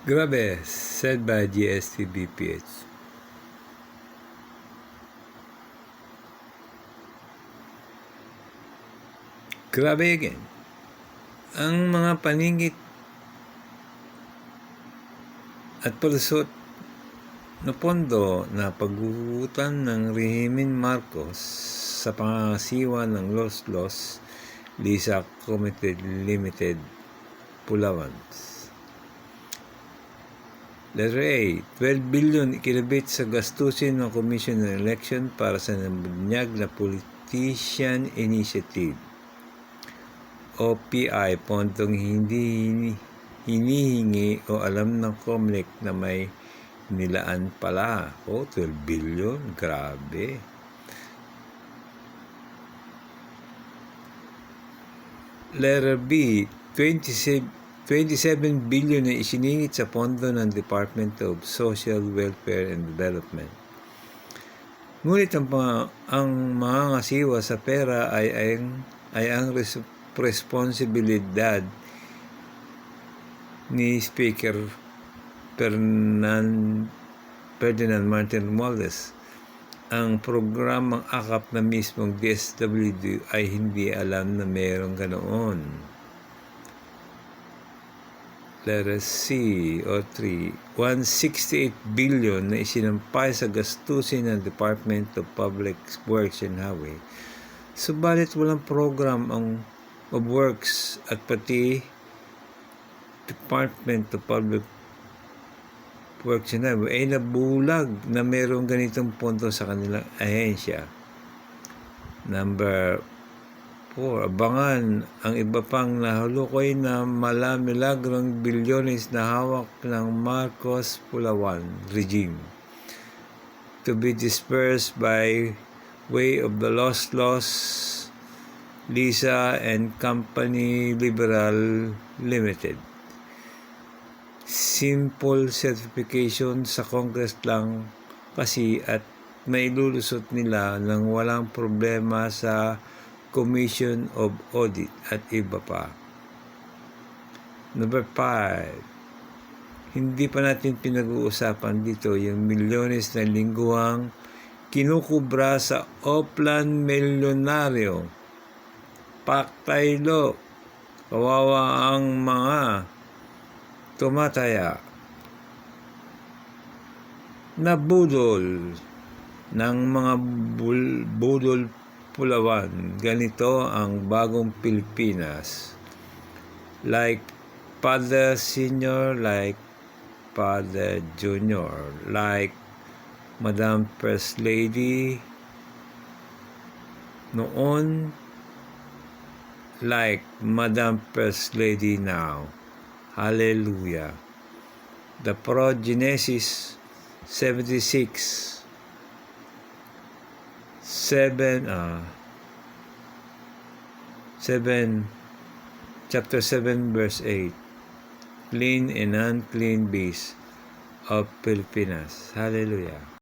Grabe, said by GST-BPH. Grabe again. Ang mga paningit at palusot na pondo na paggugutan ng rehimen Marcos sa pangasiwa ng Los Lisa Committed Limited, Pulawan. Letter A, 12 billion ikinabit sa gastusin ng Commission on Election para sa nabunyag na Politician Initiative o PI, pondong hindi hinihingi o alam ng COMELEC na may nilaan pala. 12 billion, grabe. Letter B, 27 billion na isiningit sa pondo ng Department of Social Welfare and Development. Ngunit ang mga ngasiwa sa pera ay ang responsibilidad ni Speaker Ferdinand Martin Romualdez. Ang programang AKAP na mismong DSWD ay hindi alam na mayroong ganoon. Letter C o 3, 168 billion na isinampay sa gastusin ng Department of Public Works and Highway. Subalit walang program of Works at pati Department of Public Works and Highway ay nabulag na mayroong ganitong pondo sa kanilang ahensya. Number 4, abangan ang iba pang nahulukoy na milagro bilyones na hawak ng Marcos Pulawan regime to be dispersed by way of the Los Lisa and Company Liberal Limited. Simple certification sa Congress lang kasi at mailulusot nila nang walang problema sa Commission of Audit at iba pa. Number 5, hindi pa natin pinag-uusapan dito yung milyones na lingguhang kinukubra sa Oplan Milyonaryo. Paktaylo, kawawa ang mga tumataya. Nabudol ng mga budol Pulawan. Ganito ang bagong Pilipinas. Like Father Senior, like Father Junior, like Madam First Lady noon, like Madam First Lady now. Hallelujah. The Genesis 76 chapter 7 verse 8, clean and unclean beasts of Pilipinas. Hallelujah.